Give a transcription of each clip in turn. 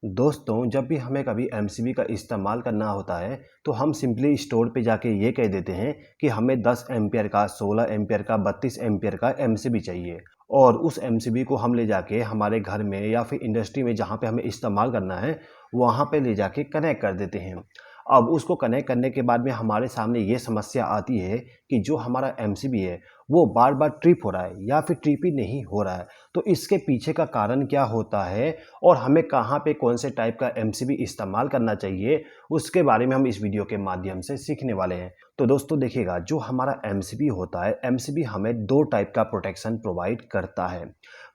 दोस्तों, जब भी हमें कभी एमसीबी का इस्तेमाल करना होता है तो हम सिंपली स्टोर पे जाके ये कह देते हैं कि हमें 10 एम्पियर का, 16 एम्पियर का, 32 एम्पियर का एमसीबी चाहिए। और उस एमसीबी को हम ले जाके हमारे घर में या फिर इंडस्ट्री में जहाँ पे हमें इस्तेमाल करना है वहाँ पे ले जाके कनेक्ट कर देते हैं। अब उसको कनेक्ट करने के बाद में हमारे सामने ये समस्या आती है कि जो हमारा एमसीबी है वो बार बार ट्रिप हो रहा है या फिर ट्रिप ही नहीं हो रहा है। तो इसके पीछे का कारण क्या होता है और हमें कहाँ पे कौन से टाइप का एमसीबी इस्तेमाल करना चाहिए, उसके बारे में हम इस वीडियो के माध्यम से सीखने वाले हैं। तो दोस्तों देखिएगा, जो हमारा एमसीबी होता है, एमसीबी हमें दो टाइप का प्रोटेक्शन प्रोवाइड करता है।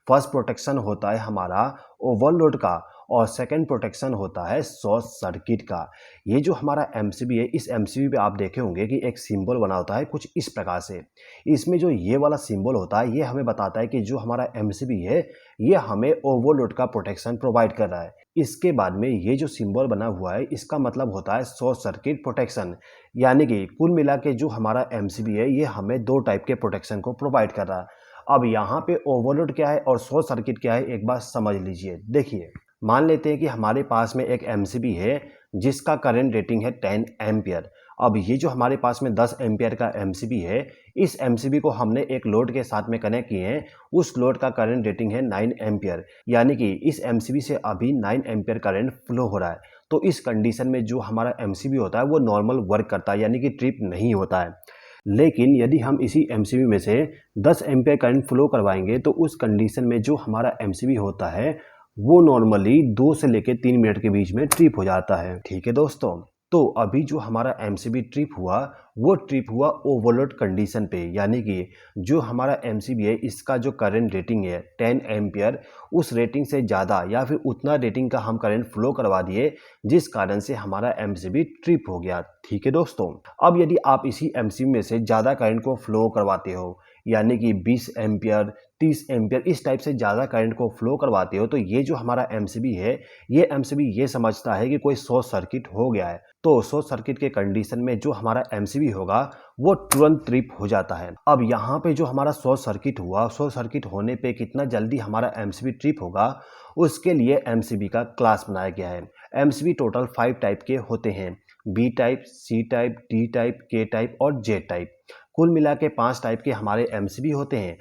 फर्स्ट प्रोटेक्शन होता है हमारा ओवरलोड का और सेकंड प्रोटेक्शन होता है शॉर्ट सर्किट का। ये जो हमारा एमसीबी है, इस एमसीबी पे आप देखे होंगे कि एक सिंबल बना होता है कुछ इस प्रकार से। इसमें जो ये वाला सिंबल होता है ये हमें बताता है कि जो हमारा एमसीबी है ये हमें ओवरलोड का प्रोटेक्शन प्रोवाइड कर रहा है। इसके बाद में ये जो सिंबल बना हुआ है इसका मतलब होता है शॉर्ट सर्किट प्रोटेक्शन। यानी कि कुल मिला के जो हमारा एमसीबी है ये हमें दो टाइप के प्रोटेक्शन को प्रोवाइड कर रहा है। अब यहाँ पे ओवरलोड क्या है और शॉर्ट सर्किट क्या है, एक बार समझ लीजिए। देखिए, मान लेते हैं कि हमारे पास में एक एमसीबी है जिसका करंट रेटिंग है 10 एम्पियर। अब ये जो हमारे पास में 10 एम्पियर का एमसीबी है, इस एमसीबी को हमने एक लोड के साथ में कनेक्ट किए हैं। उस लोड का करंट रेटिंग है 9 एम्पियर, यानी कि इस एमसीबी से अभी 9 एम्पियर करंट फ्लो हो रहा है। तो इस कंडीशन में जो हमारा एमसीबी होता है वो नॉर्मल वर्क करता है, यानी कि ट्रिप नहीं होता है। लेकिन यदि हम इसी एमसीबी में से 10 एम्पियर करंट फ्लो करवाएंगे तो उस कंडीशन में जो हमारा एमसीबी होता है वो नॉर्मली 2 से लेकर 3 मिनट के बीच में ट्रिप हो जाता है। ठीक है दोस्तों, तो अभी जो हमारा एमसीबी ट्रिप हुआ वो ट्रिप हुआ ओवरलोड कंडीशन पे, यानी कि जो हमारा एमसीबी है इसका जो करंट रेटिंग है 10 एम्पियर, उस रेटिंग से ज़्यादा या फिर उतना रेटिंग का हम करंट फ्लो करवा दिए जिस कारण से हमारा एमसीबी ट्रिप हो गया। ठीक है दोस्तों, अब यदि आप इसी एमसीबी में से ज़्यादा करंट को फ्लो करवाते हो, यानी कि 20 एम्पियर, 30 एम्पियर, इस टाइप से ज़्यादा करंट को फ्लो करवाते हो, तो ये जो हमारा एमसीबी है ये एमसीबी ये समझता है कि कोई शॉर्ट सर्किट हो गया है। तो शॉर्ट सर्किट के कंडीशन में जो हमारा एमसीबी होगा वो तुरंत ट्रिप हो जाता है। अब यहाँ पे जो हमारा शॉर्ट सर्किट हुआ, शॉर्ट सर्किट होने पे कितना जल्दी हमारा एमसीबी ट्रिप होगा उसके लिए एमसीबी का क्लास बनाया गया है। एमसीबी टोटल 5 टाइप के होते हैं: B type, C type, D type, K type और जे टाइप। कुल मिला के 5 टाइप के हमारे एमसीबी होते हैं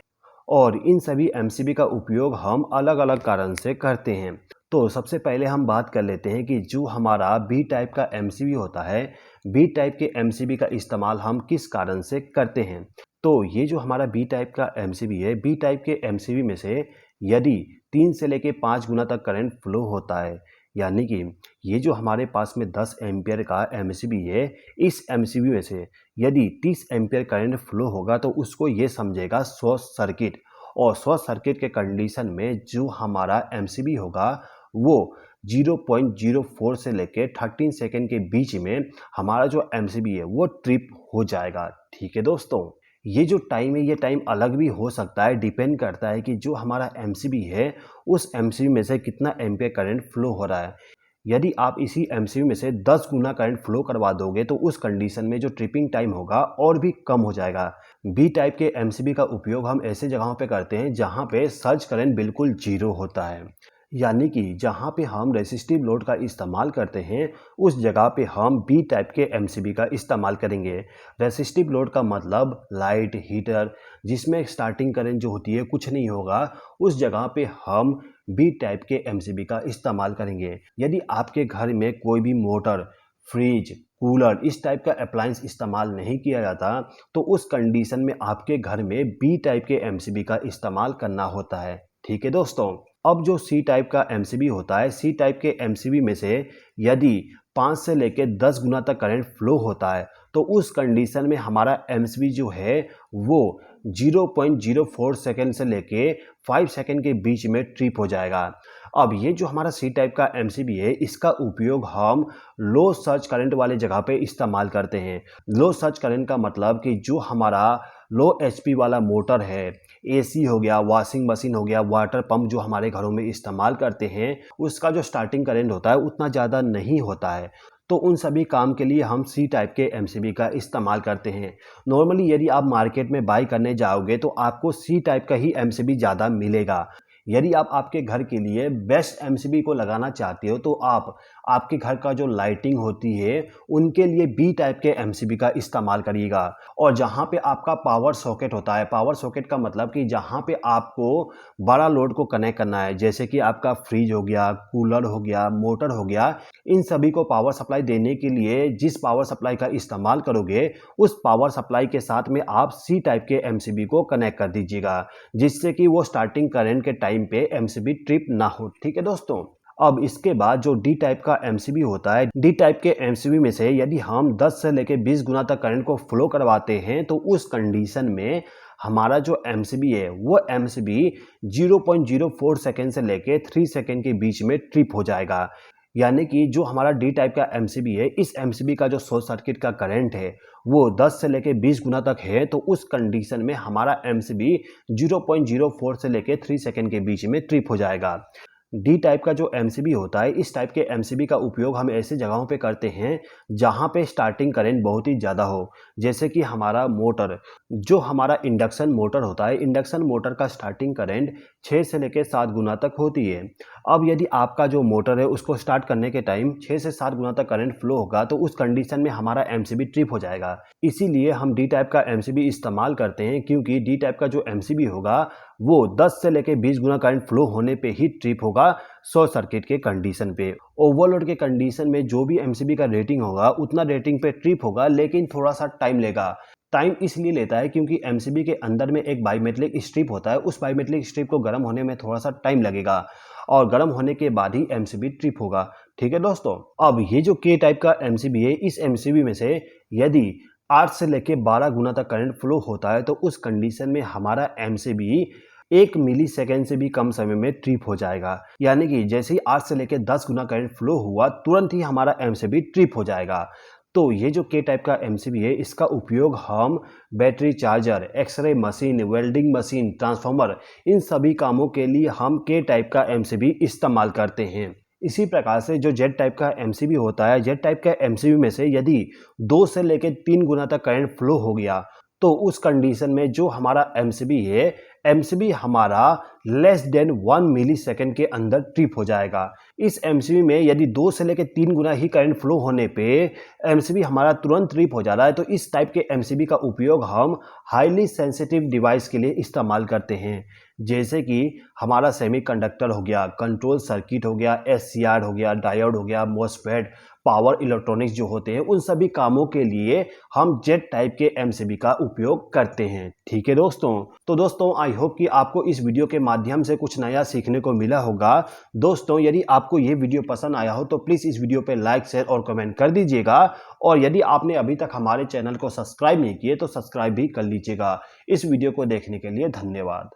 और इन सभी एमसीबी का उपयोग हम अलग अलग कारण से करते हैं। तो सबसे पहले हम बात कर लेते हैं कि जो हमारा बी टाइप का एमसीबी होता है, बी टाइप के एमसीबी का इस्तेमाल हम किस कारण से करते हैं। तो ये जो हमारा बी टाइप का एमसीबी है, बी टाइप के एमसीबी में से यदि 3 से लेके 5 गुना तक करंट फ्लो होता है, यानी कि ये जो हमारे पास में 10 एम्पियर का एमसीबी है, इस एमसीबी में से यदि 30 एम्पियर करंट फ्लो होगा तो उसको ये समझेगा शॉर्ट सर्किट। और शॉर्ट सर्किट के कंडीशन में जो हमारा एमसीबी होगा वो 0.04 से लेके 13 सेकेंड के बीच में हमारा जो एमसीबी है वो ट्रिप हो जाएगा। ठीक है दोस्तों, ये जो टाइम है ये टाइम अलग भी हो सकता है, डिपेंड करता है कि जो हमारा एमसीबी है उस एमसीबी में से कितना एम्पियर करंट फ्लो हो रहा है। यदि आप इसी एमसीबी में से 10 गुना करंट फ्लो करवा दोगे तो उस कंडीशन में जो ट्रिपिंग टाइम होगा और भी कम हो जाएगा। बी टाइप के एमसीबी का उपयोग हम ऐसे जगहों पे करते हैं जहां पे सर्ज करंट बिल्कुल जीरो होता है, यानी कि जहां पे हम रेसिस्टिव लोड का इस्तेमाल करते हैं उस जगह पे हम बी टाइप के एमसीबी का इस्तेमाल करेंगे। रेसिस्टिव लोड का मतलब लाइट, हीटर, जिसमें स्टार्टिंग करंट जो होती है कुछ नहीं होगा, उस जगह पे हम बी टाइप के एमसीबी का इस्तेमाल करेंगे। यदि आपके घर में कोई भी मोटर, फ्रिज, कूलर, इस टाइप का अप्लायंस इस्तेमाल नहीं किया जाता तो उस कंडीशन में आपके घर में बी टाइप के एमसीबी का इस्तेमाल करना होता है। ठीक है दोस्तों, अब जो सी टाइप का एमसीबी होता है, सी टाइप के एमसीबी में से यदि 5 से लेकर 10 गुना तक करंट फ्लो होता है तो उस कंडीशन में हमारा एमसीबी जो है वो 0.04 सेकेंड से लेके 5 सेकेंड के बीच में ट्रिप हो जाएगा। अब ये जो हमारा सी टाइप का एमसीबी है इसका उपयोग हम लो सर्ज करंट वाले जगह पे इस्तेमाल करते हैं। लो सर्ज करंट का मतलब कि जो हमारा लो एचपी वाला मोटर है, एसी हो गया, वॉशिंग मशीन हो गया, वाटर पंप जो हमारे घरों में इस्तेमाल करते हैं, उसका जो स्टार्टिंग करंट होता है उतना ज़्यादा नहीं होता है। तो उन सभी काम के लिए हम सी टाइप के एमसीबी का इस्तेमाल करते हैं। नॉर्मली यदि आप मार्केट में बाई करने जाओगे तो आपको सी टाइप का ही एमसीबी ज़्यादा मिलेगा। यदि आप आपके घर के लिए बेस्ट एमसीबी को लगाना चाहते हो तो आप आपके घर का जो लाइटिंग होती है उनके लिए बी टाइप के एमसीबी का इस्तेमाल करिएगा। और जहाँ पे आपका पावर सॉकेट होता है, पावर सॉकेट का मतलब कि जहाँ पे आपको बड़ा लोड को कनेक्ट करना है, जैसे कि आपका फ्रिज हो गया, कूलर हो गया, मोटर हो गया, इन सभी को पावर सप्लाई देने के लिए जिस पावर सप्लाई का इस्तेमाल करोगे उस पावर सप्लाई के साथ में आप सी टाइप के एमसीबी को कनेक्ट कर दीजिएगा, जिससे कि वो स्टार्टिंग करंट के टाइम पे एमसीबी ट्रिप ना हो। ठीक है दोस्तों। अब इसके बाद जो डी टाइप का एमसीबी होता है, डी टाइप के एमसीबी में से यदि हम 10 से लेकर 20 गुना तक करंट को फ्लो करवाते हैं तो उस कंडीशन में हमारा जो एमसीबी है वो एमसीबी 0.04 सेकेंड से लेकर 3 सेकेंड के बीच में ट्रिप हो जाएगा। यानी कि जो हमारा डी टाइप का एमसीबी है, इस एमसीबी का जो शॉर्ट सर्किट का करंट है वो 10 से लेकर 20 गुना तक है, तो उस कंडीशन में हमारा एमसीबी 0.04 से लेकर 3 सेकेंड के बीच में ट्रिप हो जाएगा। डी टाइप का जो एमसीबी होता है, इस टाइप के एमसीबी का उपयोग हम ऐसे जगहों पे करते हैं जहाँ पे स्टार्टिंग करंट बहुत ही ज़्यादा हो, जैसे कि हमारा मोटर, जो हमारा इंडक्शन मोटर होता है, इंडक्शन मोटर का स्टार्टिंग करंट 6 से लेकर 7 गुना तक होती है। अब यदि आपका जो मोटर है उसको स्टार्ट करने के टाइम 6 से 7 गुना तक करंट फ्लो होगा तो उस कंडीशन में हमारा एमसीबी ट्रिप हो जाएगा। इसीलिए हम डी टाइप का एमसीबी इस्तेमाल करते हैं, क्योंकि डी टाइप का जो एमसीबी होगा वो 10 से लेकर 20 गुना करंट फ्लो होने पे ही ट्रिप होगा शॉर्ट सर्किट के कंडीशन पे। ओवरलोड के कंडीशन में जो भी एमसीबी का रेटिंग होगा उतना रेटिंग पे ट्रिप होगा, लेकिन थोड़ा सा टाइम लेगा। टाइम इसलिए लेता है क्योंकि एमसीबी के अंदर में एक बायोमेट्रिक स्ट्रिप होता है, उस बायोमेट्रिक स्ट्रिप को गर्म होने में थोड़ा सा टाइम लगेगा और गर्म होने के बाद ही एमसीबी ट्रिप होगा। ठीक है दोस्तों। अब ये जो के टाइप का एमसीबी है, इस एमसीबी में से यदि 8 से लेकर 12 गुना तक करंट फ्लो होता है तो उस कंडीशन में हमारा एमसीबी 1 मिली सेकेंड से भी कम समय में ट्रिप हो जाएगा। यानी कि जैसे ही 8 से लेकर 10 गुना करंट फ्लो हुआ तुरंत ही हमारा एमसीबी ट्रिप हो जाएगा। तो ये जो के टाइप का एमसीबी है, इसका उपयोग हम battery charger, X ray machine, welding machine, transformer, इन सभी कामों के लिए हम के टाइप का एमसीबी इस्तेमाल करते हैं। इसी प्रकार से जो जेड टाइप का एमसीबी होता है, जेड टाइप का एमसीबी में से यदि 2 से लेकर 3 गुना तक करंट फ्लो हो गया तो उस कंडीशन में जो हमारा एमसीबी है, एमसीबी हमारा लेस देन 1 मिली सेकेंड के अंदर ट्रिप हो जाएगा। इस एमसीबी में यदि 2 से लेकर 3 गुना ही करंट फ्लो होने पे एमसीबी हमारा तुरंत ट्रिप हो जा रहा है, तो इस टाइप के एमसीबी का उपयोग हम हाईली सेंसिटिव डिवाइस के लिए इस्तेमाल करते हैं, जैसे कि हमारा सेमीकंडक्टर हो गया, कंट्रोल सर्किट हो गया, एससीआर हो गया, डायोड हो गया, मॉसफेट, पावर इलेक्ट्रॉनिक्स जो होते हैं, उन सभी कामों के लिए हम जेड टाइप के एमसीबी का उपयोग करते हैं। ठीक है दोस्तों। तो दोस्तों, आई होप कि आपको इस वीडियो के माध्यम से कुछ नया सीखने को मिला होगा। दोस्तों, यदि आपको ये वीडियो पसंद आया हो तो प्लीज़ इस वीडियो पे लाइक, शेयर और कमेंट कर दीजिएगा। और यदि आपने अभी तक हमारे चैनल को सब्सक्राइब नहीं किए तो सब्सक्राइब भी कर लीजिएगा। इस वीडियो को देखने के लिए धन्यवाद।